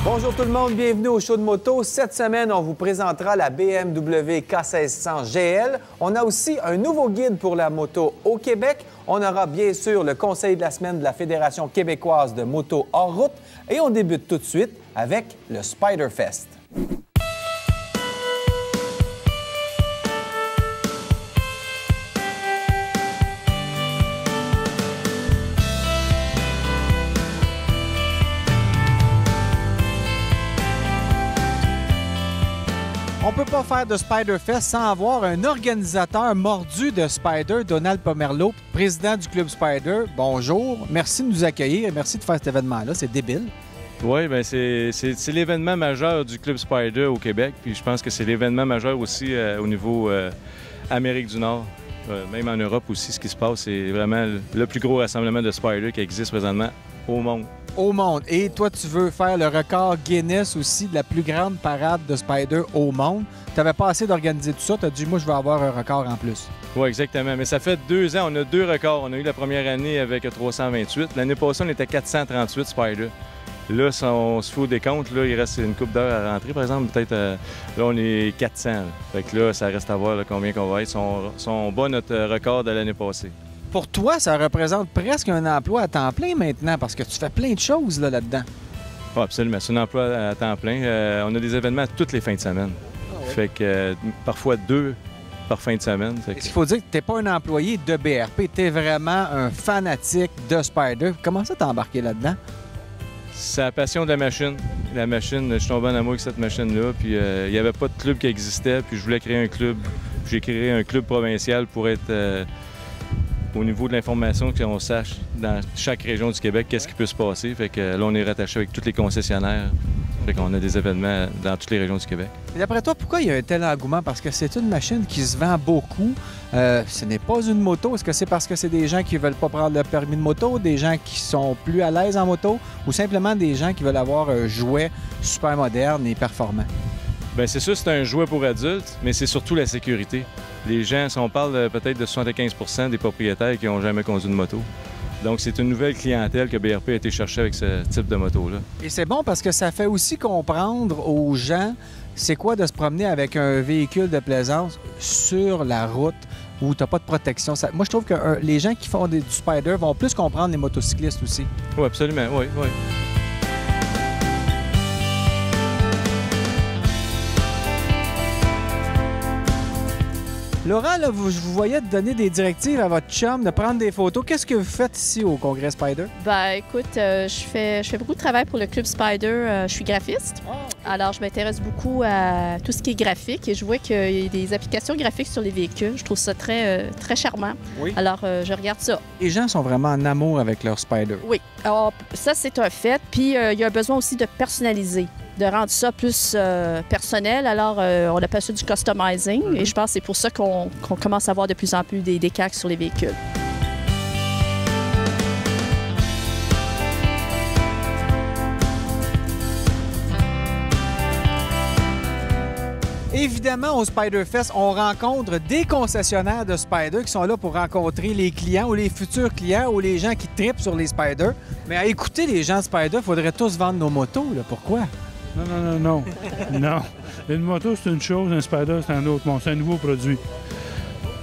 Bonjour tout le monde, bienvenue au show de moto. Cette semaine, on vous présentera la BMW K1600 GL. On a aussi un nouveau guide pour la moto au Québec. On aura bien sûr le conseil de la semaine de la Fédération québécoise de moto hors route. Et on débute tout de suite avec le Spider-Fest. On ne peut pas faire de Spider-Fest sans avoir un organisateur mordu de Spider, Donald Pomerleau, président du Club Spider. Bonjour, merci de nous accueillir et merci de faire cet événement-là, c'est débile. Oui, bien c'est l'événement majeur du Club Spider au Québec, puis je pense que c'est l'événement majeur aussi au niveau Amérique du Nord. Même en Europe aussi, ce qui se passe, c'est vraiment le plus gros rassemblement de Spider qui existe présentement au monde. Au monde. Et toi, tu veux faire le record Guinness aussi de la plus grande parade de Spider au monde. Tu n'avais pas assez d'organiser tout ça. Tu as dit, moi, je veux avoir un record en plus. Oui, exactement. Mais ça fait 2 ans, on a 2 records. On a eu la première année avec 328. L'année passée, on était 438 Spider. Là, si on se fout des comptes, là, il reste une couple d'heures à rentrer, par exemple. Peut-être, là, on est 400. Là. Fait que là, ça reste à voir là, combien qu'on va être. Si on bat notre record de l'année passée. Pour toi, ça représente presque un emploi à temps plein maintenant, parce que tu fais plein de choses là-dedans. Oui, absolument. C'est un emploi à temps plein. On a des événements toutes les fins de semaine. Ah ouais. Fait que parfois 2 par fin de semaine. Il faut dire que tu n'es pas un employé de BRP, tu es vraiment un fanatique de Spider. Comment ça t'es embarqué là-dedans? C'est la passion de la machine. La machine, je suis tombé en amour avec cette machine-là, puis il n'y avait pas de club qui existait, puis je voulais créer un club. J'ai créé un club provincial pour être... au niveau de l'information, qu'on sache dans chaque région du Québec qu'est-ce qui peut se passer. Fait que là, on est rattaché avec tous les concessionnaires. Fait qu'on a des événements dans toutes les régions du Québec. Et d'après toi, pourquoi il y a un tel engouement? Parce que c'est une machine qui se vend beaucoup. Ce n'est pas une moto. Est-ce que c'est parce que c'est des gens qui ne veulent pas prendre le permis de moto, des gens qui sont plus à l'aise en moto, ou simplement des gens qui veulent avoir un jouet super moderne et performant? Bien, c'est sûr, c'est un jouet pour adultes, mais c'est surtout la sécurité. Les gens, si on parle peut-être de 75 des propriétaires qui n'ont jamais conduit une moto. Donc, c'est une nouvelle clientèle que BRP a été chercher avec ce type de moto-là. Et c'est bon parce que ça fait aussi comprendre aux gens c'est quoi de se promener avec un véhicule de plaisance sur la route où tu n'as pas de protection. Moi, je trouve que les gens qui font du Spider vont plus comprendre les motocyclistes aussi. Oui, absolument, oui, oui. Laurent, là, je vous voyais donner des directives à votre chum, de prendre des photos. Qu'est-ce que vous faites ici au Congrès Spider? Ben, écoute, je fais beaucoup de travail pour le Club Spider. Je suis graphiste. Oh, okay. Alors, je m'intéresse beaucoup à tout ce qui est graphique et je vois qu'il y a des applications graphiques sur les véhicules. Je trouve ça très charmant. Oui. Alors, je regarde ça. Les gens sont vraiment en amour avec leur Spider. Oui. Alors, ça, c'est un fait. Puis, il y a un besoin aussi de personnaliser, de rendre ça plus personnel. Alors, on appelle ça du customizing. Et je pense que c'est pour ça qu'on commence à voir de plus en plus des décalques sur les véhicules. Évidemment, au Spider-Fest, on rencontre des concessionnaires de Spider qui sont là pour rencontrer les clients ou les futurs clients ou les gens qui trippent sur les Spider. Mais à écouter les gens de Spider, il faudrait tous vendre nos motos. Là. Pourquoi? Non. Non. Une moto, c'est une chose, un Spider, c'est un autre. Bon, c'est un nouveau produit.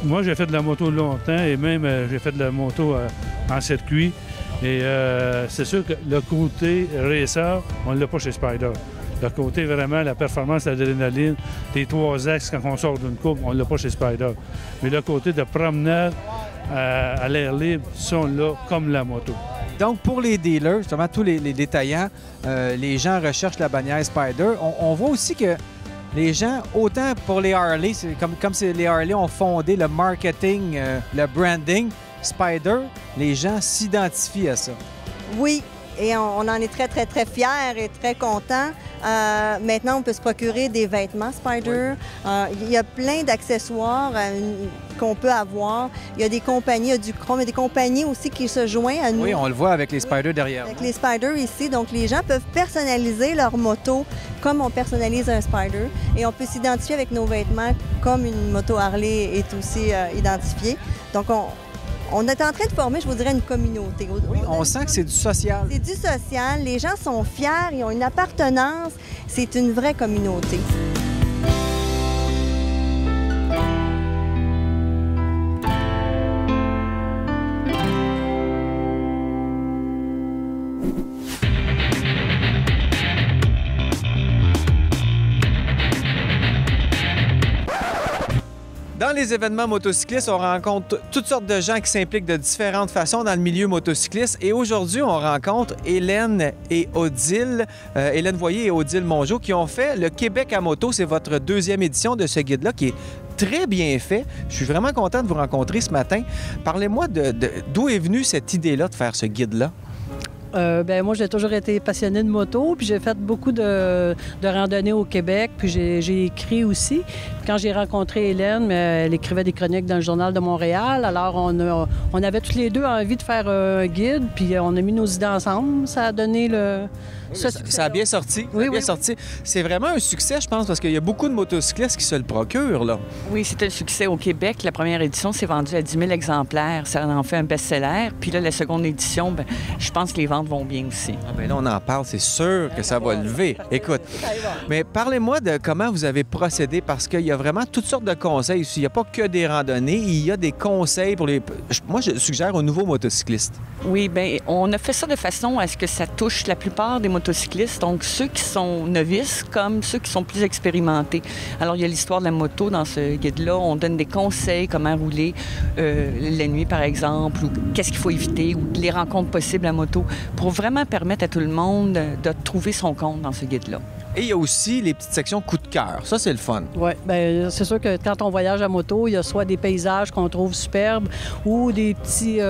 Moi, j'ai fait de la moto longtemps et même j'ai fait de la moto en circuit. Et c'est sûr que le côté racer, on ne l'a pas chez Spider. Le côté vraiment, la performance, l'adrénaline, les 3 axes quand on sort d'une coupe, on ne l'a pas chez Spider. Mais le côté de promenade à l'air libre, ça, on l'a comme la moto. Donc, pour les dealers, justement, tous les détaillants, les gens recherchent la bannière Spider. On voit aussi que les gens, autant pour les Harley, comme les Harley ont fondé le marketing, le branding, Spider, les gens s'identifient à ça. Oui, et on en est très fiers et très contents. Maintenant, on peut se procurer des vêtements Spider. Oui. Il y a plein d'accessoires qu'on peut avoir. Il y a des compagnies, il y a du chrome, il y a des compagnies aussi qui se joignent à nous. Oui, on le voit avec les Spider derrière. Avec les Spider ici. Donc, les gens peuvent personnaliser leur moto comme on personnalise un Spider. Et on peut s'identifier avec nos vêtements comme une moto Harley est aussi identifiée. Donc, on est en train de former, je vous dirais, une communauté. Oui, on sent que c'est du social. C'est du social. Les gens sont fiers, ils ont une appartenance. C'est une vraie communauté. Dans les événements motocyclistes, on rencontre toutes sortes de gens qui s'impliquent de différentes façons dans le milieu motocycliste. Et aujourd'hui, on rencontre Hélène et Odile, Hélène Voyer et Odile Mongeau, qui ont fait le Québec à moto. C'est votre deuxième édition de ce guide-là qui est très bien fait. Je suis vraiment content de vous rencontrer ce matin. Parlez-moi d'où est venue cette idée-là de faire ce guide-là? Moi, j'ai toujours été passionnée de moto, puis j'ai fait beaucoup de randonnées au Québec, puis j'ai écrit aussi. Puis quand j'ai rencontré Hélène, elle écrivait des chroniques dans le Journal de Montréal. Alors, on avait tous les deux envie de faire un guide, puis on a mis nos idées ensemble. Ça a donné le... Ça a bien sorti. Oui, oui. Sorti. C'est vraiment un succès, je pense, parce qu'il y a beaucoup de motocyclistes qui se le procurent, là. Oui, c'était un succès au Québec. La première édition s'est vendue à 10 000 exemplaires. Ça en fait un best-seller. Puis là, la seconde édition, je pense que les ventes vont bien aussi. Ah ben là, on en parle, c'est sûr que ça va lever. Écoute, mais parlez-moi de comment vous avez procédé, parce qu'il y a vraiment toutes sortes de conseils ici. Il n'y a pas que des randonnées, il y a des conseils pour les... Moi, je suggère aux nouveaux motocyclistes. Oui, bien, on a fait ça de façon à ce que ça touche la plupart des motocyclistes, donc ceux qui sont novices comme ceux qui sont plus expérimentés. Alors, il y a l'histoire de la moto dans ce guide-là. On donne des conseils, comment rouler la nuit, par exemple, ou qu'est-ce qu'il faut éviter, ou les rencontres possibles à moto, pour vraiment permettre à tout le monde de trouver son compte dans ce guide-là. Et il y a aussi les petites sections coup de cœur. Ça, c'est le fun. Oui, bien, c'est sûr que quand on voyage à moto, il y a soit des paysages qu'on trouve superbes ou des petits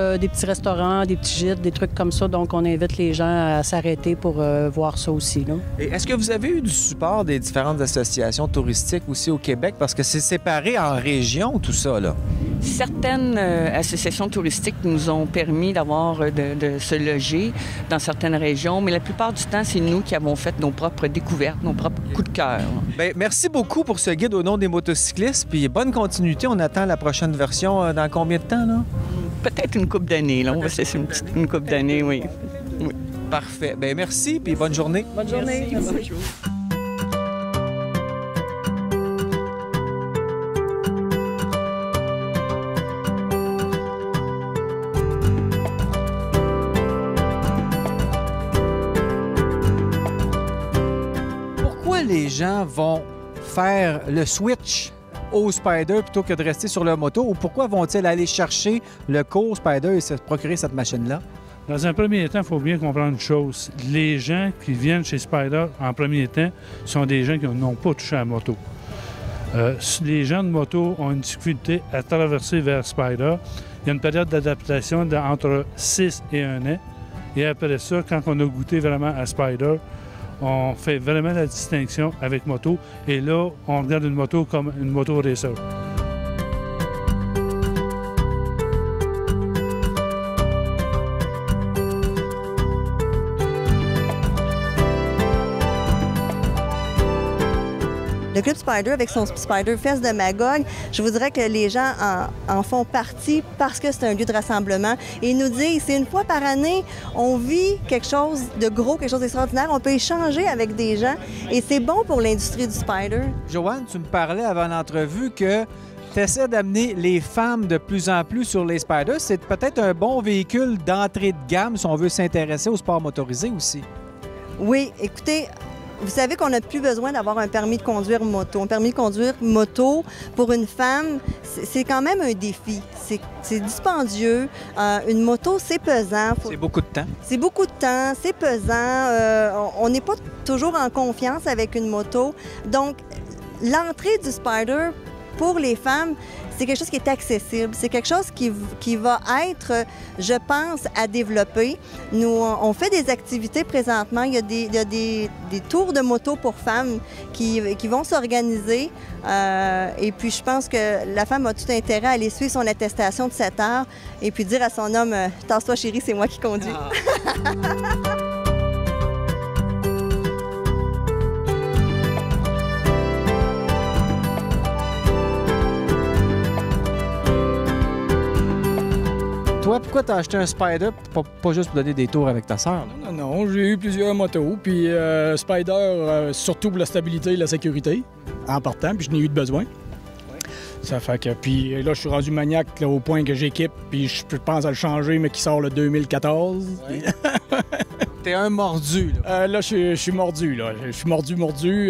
restaurants, des petits gîtes, des trucs comme ça. Donc, on invite les gens à s'arrêter pour voir ça aussi, là. Et est-ce que vous avez eu du support des différentes associations touristiques aussi au Québec? Parce que c'est séparé en régions, tout ça, là. Certaines associations touristiques nous ont permis d'avoir de se loger dans certaines régions, mais la plupart du temps, c'est nous qui avons fait nos propres découvertes, nos propres coups de cœur. Bien, merci beaucoup pour ce guide au nom des motocyclistes, puis bonne continuité. On attend la prochaine version dans combien de temps, là? Peut-être une couple d'années, là. On va se laisser une couple d'années, oui. Parfait. Bien, merci, puis bonne journée. Bonne journée. Merci. Les gens vont faire le switch au Spyder plutôt que de rester sur leur moto, ou pourquoi vont-ils aller chercher le cours Spyder et se procurer cette machine-là? Dans un premier temps, il faut bien comprendre une chose. Les gens qui viennent chez Spyder, en premier temps, sont des gens qui n'ont pas touché à la moto. Les gens de moto ont une difficulté à traverser vers Spyder. Il y a une période d'adaptation entre 6 et 1 an. Et après ça, quand on a goûté vraiment à Spyder, on fait vraiment la distinction avec moto. Et là, on regarde une moto comme une moto racer. Le Club Spyder, avec son Spyder Fest de Magog, je vous dirais que les gens en font partie parce que c'est un lieu de rassemblement. Et ils nous disent, c'est une fois par année, on vit quelque chose de gros, quelque chose d'extraordinaire. On peut échanger avec des gens et c'est bon pour l'industrie du Spyder. Joanne, tu me parlais avant l'entrevue que tu essaies d'amener les femmes de plus en plus sur les Spyders. C'est peut-être un bon véhicule d'entrée de gamme si on veut s'intéresser au sport motorisé aussi. Oui, écoutez, vous savez qu'on n'a plus besoin d'avoir un permis de conduire moto. Un permis de conduire moto, pour une femme, c'est quand même un défi. C'est dispendieux. Une moto, c'est pesant. C'est beaucoup de temps. C'est beaucoup de temps, c'est pesant. On n'est pas toujours en confiance avec une moto. Donc, l'entrée du Spyder, pour les femmes, c'est quelque chose qui est accessible. C'est quelque chose qui va être, je pense, à développer. Nous, on fait des activités présentement. Il y a des tours de moto pour femmes qui vont s'organiser. Et puis, je pense que la femme a tout intérêt à aller suivre son attestation de 7 heures et puis dire à son homme, « Tasse-toi, chérie, c'est moi qui conduis. Ah. » toi, pourquoi t'as acheté un Spider? Pas juste pour donner des tours avec ta sœur. Non, j'ai eu plusieurs motos, puis Spider, surtout pour la stabilité et la sécurité, en partant, puis je n'ai eu de besoin. Ça fait que, puis là, je suis rendu maniaque là, au point que j'équipe, puis je pense à le changer, mais qui sort le 2014. Ouais. T'es un mordu, là. Là, je suis mordu, là. Je suis mordu.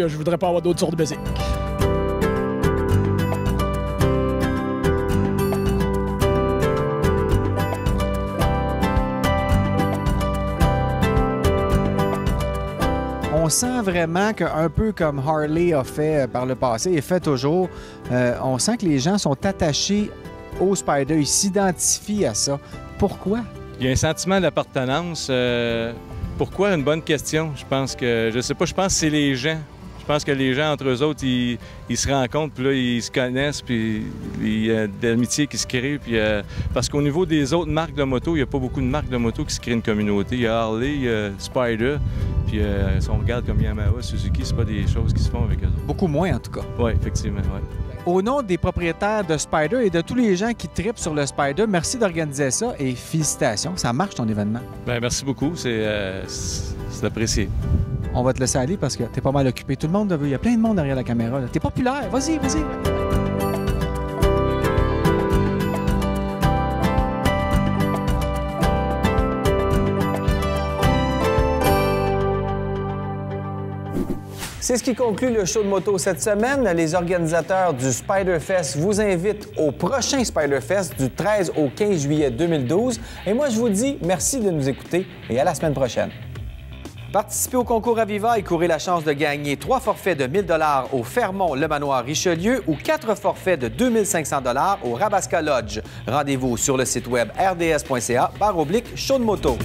Je voudrais pas avoir d'autres sortes de basiques. On sent vraiment qu'un peu comme Harley a fait par le passé et fait toujours, on sent que les gens sont attachés au Spider, ils s'identifient à ça. Pourquoi? Il y a un sentiment d'appartenance. Pourquoi? Une bonne question. Je pense que c'est les gens. Je pense que les gens, entre eux autres, ils se rencontrent, puis là, ils se connaissent, puis il y a de l'amitié qui se crée. Puis, parce qu'au niveau des autres marques de moto, il n'y a pas beaucoup de marques de moto qui se créent une communauté. Il y a Harley, il y a Spider, puis si on regarde comme Yamaha, Suzuki, c'est pas des choses qui se font avec eux autres. Beaucoup moins, en tout cas. Oui, effectivement, oui. Au nom des propriétaires de Spider et de tous les gens qui trippent sur le Spider, merci d'organiser ça et félicitations. Ça marche, ton événement. Bien, merci beaucoup. C'est apprécié. On va te laisser aller parce que t'es pas mal occupé. Tout le monde veut. Il y a plein de monde derrière la caméra. T'es populaire. Vas-y. C'est ce qui conclut le show de moto cette semaine. Les organisateurs du Spider-Fest vous invitent au prochain Spider-Fest du 13 au 15 juillet 2012. Et moi, je vous dis merci de nous écouter et à la semaine prochaine. Participez au concours Aviva et courez la chance de gagner 3 forfaits de 1 000 $ au Fermont-Le Manoir-Richelieu ou 4 forfaits de 2 500 $ au Rabasca Lodge. Rendez-vous sur le site web rds.ca/show de moto.